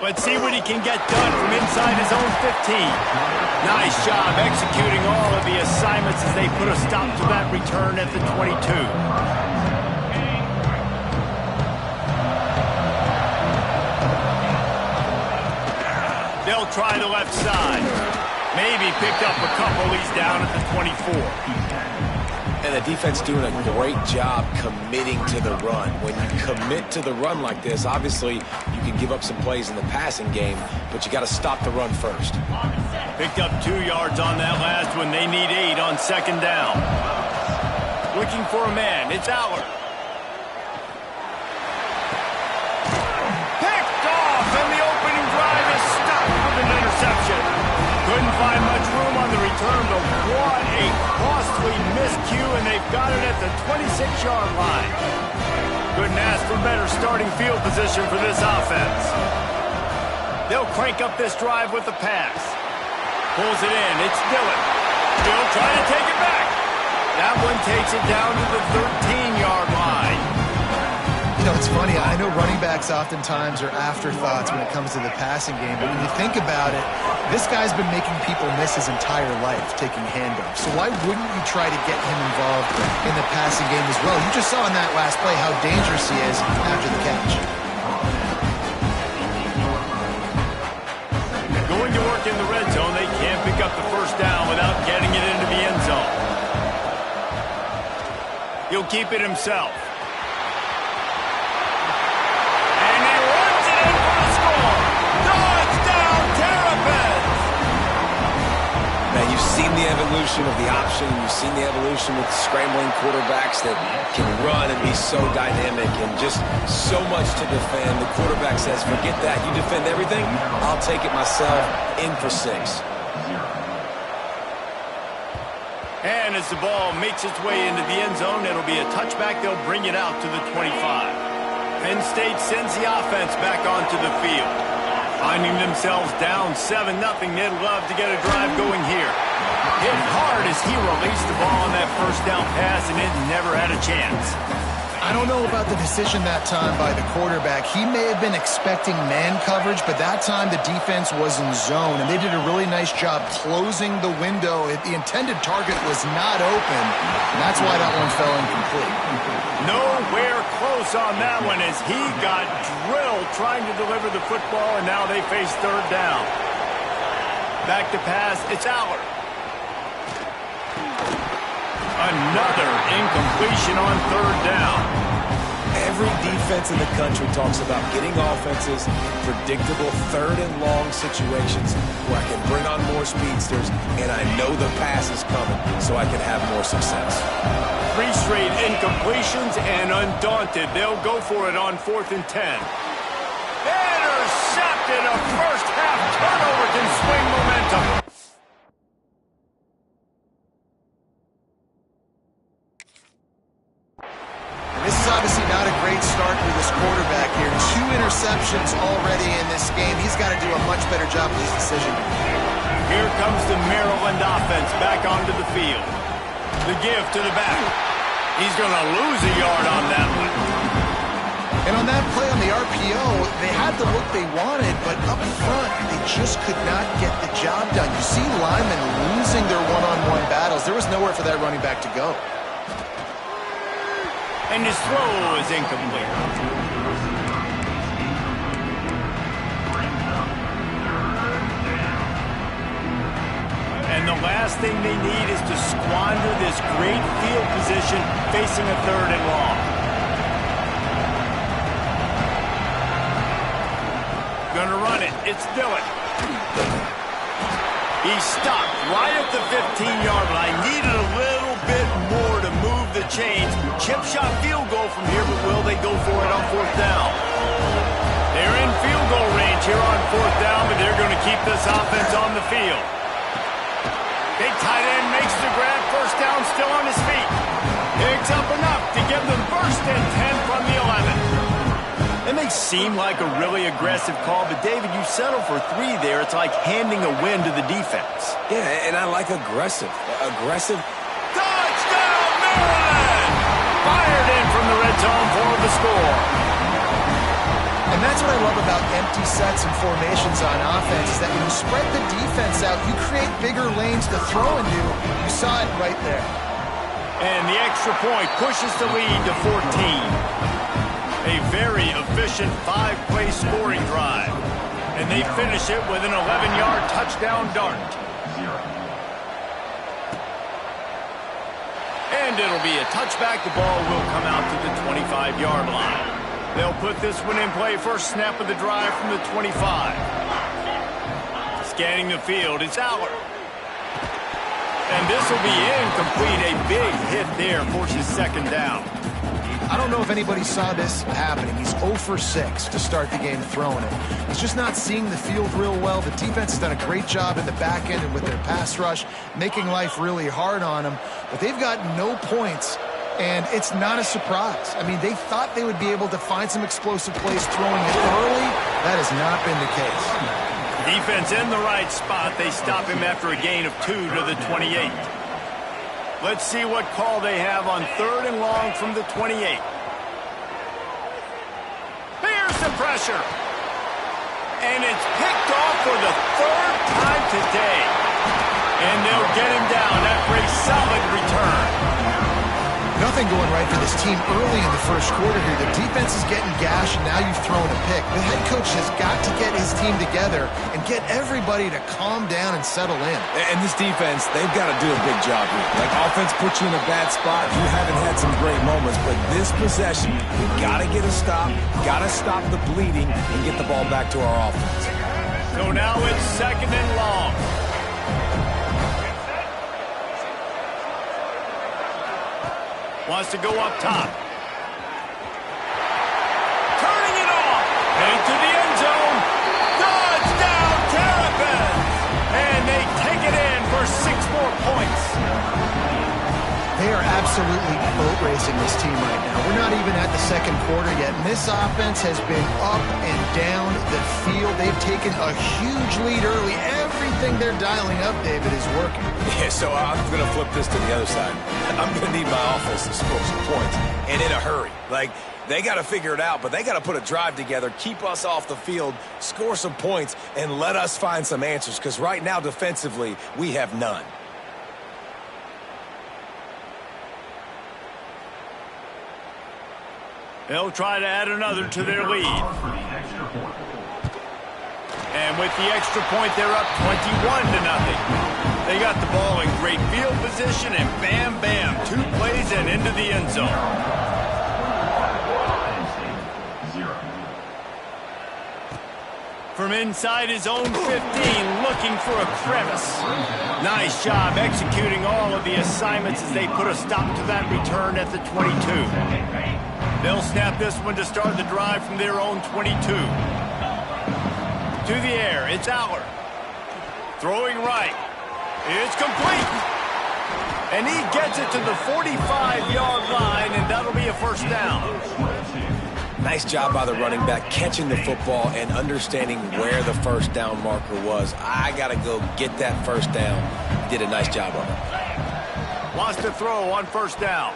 Let's see what he can get done from inside his own 15. Nice job executing all of the assignments as they put a stop to that return at the 22. They'll try the left side. Maybe picked up a couple. He's down at the 24. And the defense doing a great job committing to the run. When you commit to the run like this, obviously you can give up some plays in the passing game, but you got to stop the run first. Picked up 2 yards on that last one. They need 8 on second down. Looking for a man. It's Aller. Picked off, and the opening drive is stopped with an interception. Couldn't find much room on the return, but what a costly miscue, and they've got it at the 26-yard line. Couldn't ask for better starting field position for this offense. They'll crank up this drive with the pass. Pulls it in. It's Dillon. Still trying to take it back. That one takes it down to the 13-yard line. You know, it's funny. I know running backs oftentimes are afterthoughts when it comes to the passing game, but when you think about it, this guy's been making people miss his entire life taking handoffs. So why wouldn't you try to get him involved in the passing game as well? You just saw in that last play how dangerous he is after the catch. Going to work in the red zone. They can't pick up the first down without getting it into the end zone. He'll keep it himself. You've seen the evolution of the option. You've seen the evolution with scrambling quarterbacks that can run and be so dynamic and just so much to defend. The quarterback says, forget that. You defend everything, I'll take it myself. In for 6. And as the ball makes its way into the end zone, it'll be a touchback. They'll bring it out to the 25. Penn State sends the offense back onto the field. Finding themselves down 7-0, they'd love to get a drive going here. Hit hard as he released the ball on that first down pass, and it never had a chance. I don't know about the decision that time by the quarterback. He may have been expecting man coverage, but that time the defense was in zone, and they did a really nice job closing the window. The intended target was not open, and that's why that one fell incomplete. Nowhere close on that one as he got drilled trying to deliver the football, and now they face third down. Back to pass, it's Aller. Another incompletion on third down. Every defense in the country talks about getting offenses predictable third and long situations where I can bring on more speedsters and I know the pass is coming so I can have more success. 3 straight incompletions, and undaunted, they'll go for it on 4th and 10. Intercepted. A first half turnover can swing momentum. This is obviously not a great start for this quarterback here. 2 interceptions already in this game. He's got to do a much better job with his decision. Here comes the Maryland offense back onto the field. The give to the back. He's going to lose a yard on that one. And on that play on the RPO, they had the look they wanted, but up front, they just could not get the job done. You see linemen losing their one-on-one battles. There was nowhere for that running back to go. And his throw is incomplete. And the last thing they need is to squander this great field position facing a third and long. Gonna run it. It's Dillon. He's stopped right at the 15-yard line. Needed a little bit more to move the chains. Chip shot field goal from here, but will they go for it on 4th down? They're in field goal range here on 4th down, but they're going to keep this offense on the field. Big tight end makes the grab. First down, still on his feet. Picks up enough to give them first and 10 from the 11. It may seem like a really aggressive call, but David, you settle for 3 there. It's like handing a win to the defense. Yeah, and I like aggressive. Aggressive. Touchdown, Maryland! Fired in from the red zone for the score. And that's what I love about empty sets and formations on offense, is that when you spread the defense out, you create bigger lanes to throw into. You saw it right there. And the extra point pushes the lead to 14. A very efficient 5-play scoring drive. And they finish it with an 11-yard touchdown dart. And it'll be a touchback. The ball will come out to the 25-yard line. They'll put this one in play first snap of the drive from the 25. Scanning the field, it's Aller. And this will be incomplete. A big hit there forces second down. I don't know if anybody saw this happening. He's 0 for 6 to start the game throwing it. He's just not seeing the field real well. The defense has done a great job in the back end and with their pass rush, making life really hard on him. But they've got no points, and it's not a surprise. I mean, they thought they would be able to find some explosive plays throwing it early. That has not been the case. Defense in the right spot. They stop him after a gain of 2 to the 28. Let's see what call they have on 3rd and long from the 28. Here's some pressure. And it's picked off for the 3rd time today. And they'll get him down after a solid return. Nothing going right for this team early in the first quarter here. The defense is getting gashed, and now you've thrown a pick. The head coach has got to get his team together and get everybody to calm down and settle in. And this defense, they've got to do a big job here. Like, offense puts you in a bad spot. You haven't had some great moments, but this possession, you got to get a stop, got to stop the bleeding, and get the ball back to our offense. So now it's 2nd and long. Wants to go up top. Turning it off. Into the end zone. Touchdown, Terrapins. And they take it in for 6 more points. They are absolutely boat racing this team right now. We're not even at the 2nd quarter yet, and this offense has been up and down the field. They've taken a huge lead early. Everything they're dialing up, David, is working. Yeah, so I'm going to flip this to the other side. I'm going to need my offense to score some points, and in a hurry. Like, they got to figure it out, but they got to put a drive together, keep us off the field, score some points, and let us find some answers, because right now, defensively, we have none. They'll try to add another to their lead. And with the extra point, they're up 21-0. They got the ball in great field position, and bam, bam, 2 plays and into the end zone. From inside his own 15, looking for a crevice. Nice job executing all of the assignments as they put a stop to that return at the 22. They'll snap this one to start the drive from their own 22. To the air, it's Aller. Throwing right. It's complete. And he gets it to the 45-yard line, and that'll be a first down. Nice job by the running back, catching the football and understanding where the first down marker was. I got to go get that first down. Did a nice job of it. Wants to throw on first down.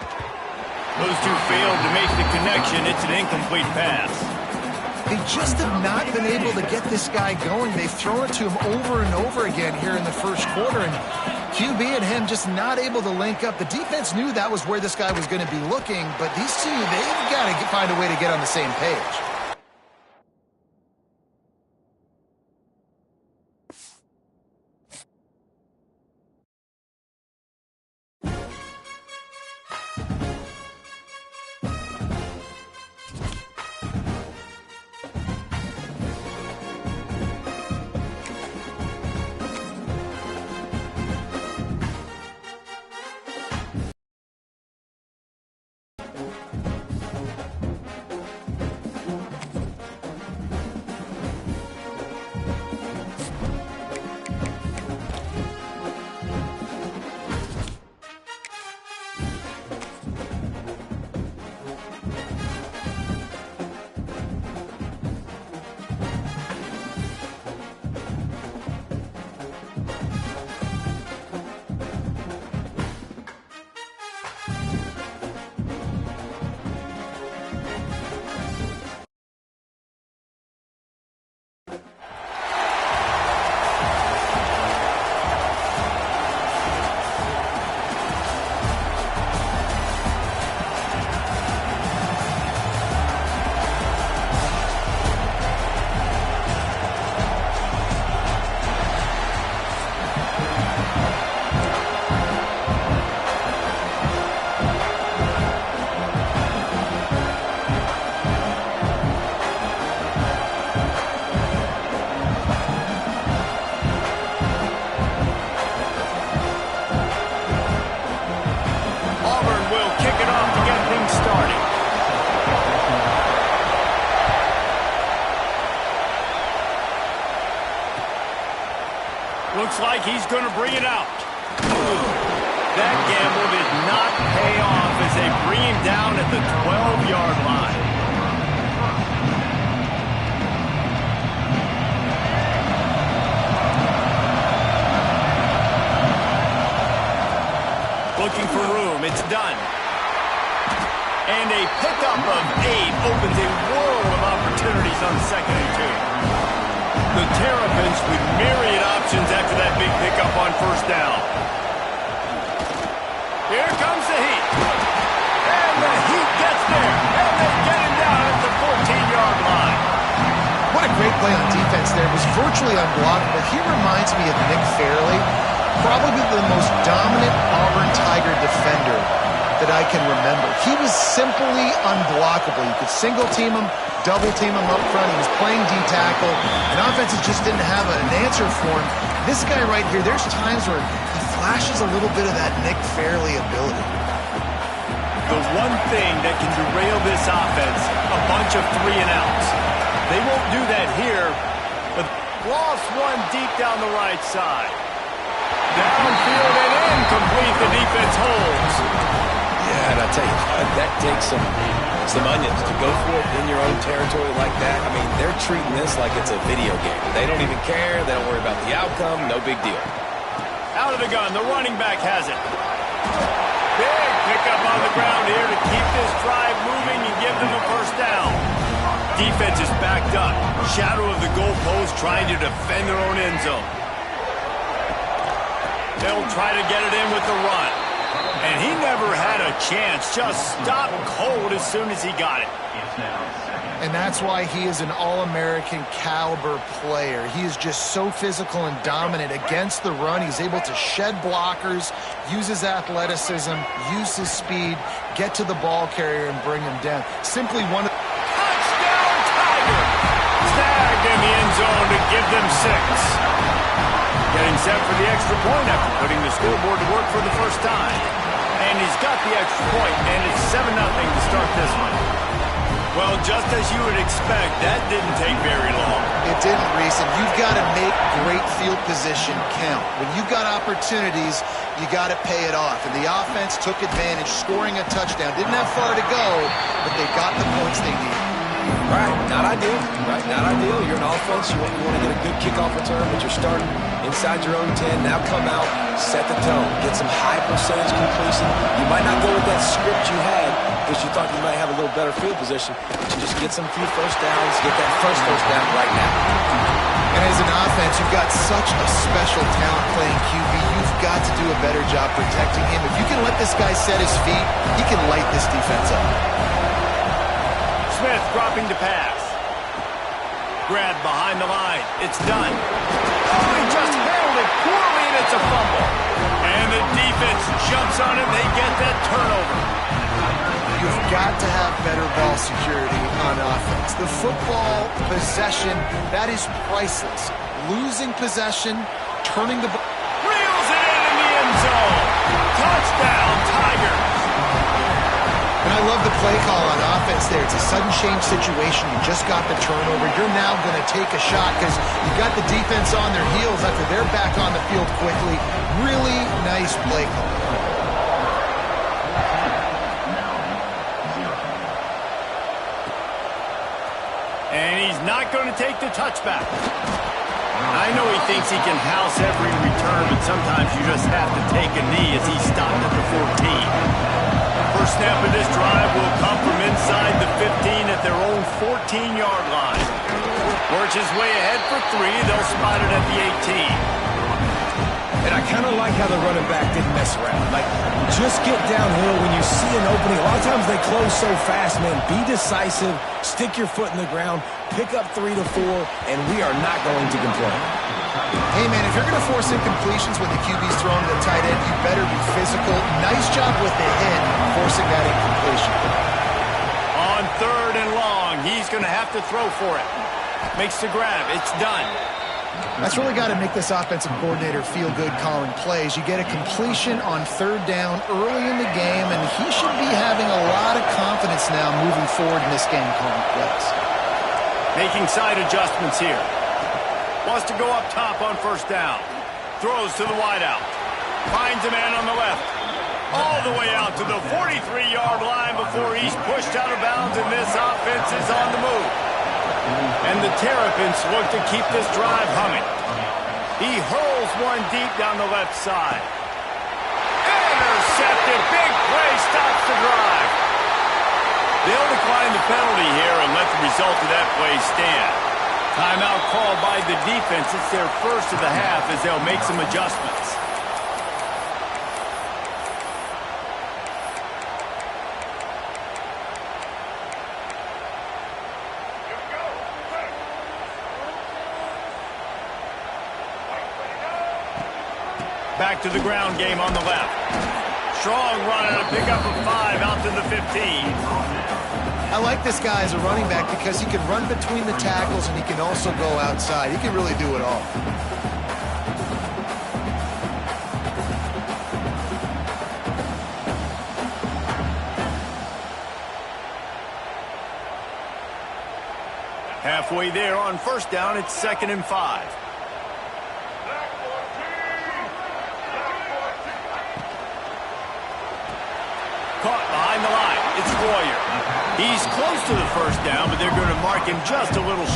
Those two failed to make the connection. It's an incomplete pass. They just have not been able to get this guy going. They've thrown it to him over and over again here in the first quarter, and QB and him just not able to link up. The defense knew that was where this guy was going to be looking, but these two, they've got to find a way to get on the same page. Looks like he's going to bring it out. That gamble did not pay off as they bring him down at the 12-yard line. Looking for room. It's done. And a pickup of 8 opens a world of opportunities on 2nd and 2. The Terrapins with myriad options after that big pickup on 1st down. Here comes the Heat. And the Heat gets there. And they get him down at the 14-yard line. What a great play on defense there. It was virtually unblockable. He reminds me of Nick Fairley, probably the most dominant Auburn Tiger defender that I can remember. He was simply unblockable. You could single team him, double team him up front. He was playing D-tackle, and offenses just didn't have an answer for him. This guy right here, there's times where he flashes a little bit of that Nick Fairley ability. The one thing that can derail this offense, a bunch of 3-and-outs. They won't do that here, but lost one deep down the right side. Downfield and incomplete, the defense holds. Yeah, and I tell you what, that takes some onions to go for it in your own territory like that. I mean, they're treating this like it's a video game. They don't even care. They don't worry about the outcome. No big deal. Out of the gun, the running back has it. Big pickup on the ground here to keep this drive moving and give them a 1st down. Defense is backed up. Shadow of the goalpost trying to defend their own end zone. They'll try to get it in with the run. And he never had a chance. Just stopped cold as soon as he got it. And that's why he is an All-American caliber player. He is just so physical and dominant against the run. He's able to shed blockers, use his athleticism, use his speed, get to the ball carrier and bring him down. Simply one of... Touchdown, Tiger! Snagged in the end zone to give them 6. Getting set for the extra point after putting the scoreboard to work for the first time. And he's got the extra point, and it's 7-0 to start this one. Well, just as you would expect, that didn't take very long. It didn't, Reese, and you've got to make great field position count. When you've got opportunities, you got to pay it off. And the offense took advantage, scoring a touchdown. Didn't have far to go, but they got the points they needed. Right, not ideal. Right, not ideal. You're an offense. You want to get a good kickoff return, but you're starting inside your own 10. Now come out, set the tone, get some high percentage completion. You might not go with that script you had because you thought you might have a little better field position, but you just get some few 1st downs, get that first 1st down right now. And as an offense, you've got such a special talent playing QB. You've got to do a better job protecting him. If you can let this guy set his feet, he can light this defense up. Smith dropping to pass. Grabbed behind the line. It's done. Oh, he just handled it poorly, and it's a fumble. And the defense jumps on it. They get that turnover. You've got to have better ball security on offense. The football possession, that is priceless. Losing possession, turning the ball. Reels it in the end zone. Touchdown, Tigers. And I love the play call on offense there. It's a sudden change situation. You just got the turnover. You're now going to take a shot because you got the defense on their heels after they're back on the field quickly. Really nice play call. And he's not going to take the touchback. I know he thinks he can house every return, but sometimes you just have to take a knee as he stopped at the 14. First snap of this drive will come from inside the 15 at their own 14-yard line. Works his way ahead for 3. They'll spot it at the 18. And I kind of like how the running back didn't mess around. Like, just get downhill when you see an opening. A lot of times they close so fast, man. Be decisive, stick your foot in the ground, pick up 3 to 4, and we are not going to complain. Hey, man, if you're going to force incompletions when the QB's thrown to the tight end, you better be physical. Nice job with the hit, forcing that incompletion. On 3rd and long, he's going to have to throw for it. Makes the grab. It's done. That's really got to make this offensive coordinator feel good calling plays. You get a completion on 3rd down early in the game, and he should be having a lot of confidence now moving forward in this game calling plays. Making side adjustments here. Wants to go up top on 1st down. Throws to the wideout. Finds a man on the left. All the way out to the 43-yard line before he's pushed out of bounds, and this offense is on the move. And the Terrapins look to keep this drive humming. He hurls one deep down the left side. Intercepted. Big play stops the drive. They'll decline the penalty here and let the result of that play stand. Timeout called by the defense. It's their first of the half as they'll make some adjustments. Back to the ground game on the left. Strong run and a pickup of 5 out to the 15. I like this guy as a running back because he can run between the tackles and he can also go outside. He can really do it all. Halfway there on first down, it's 2nd and 5. Caught behind the line. It's Royer. He's close to the first down, but they're going to mark him just a little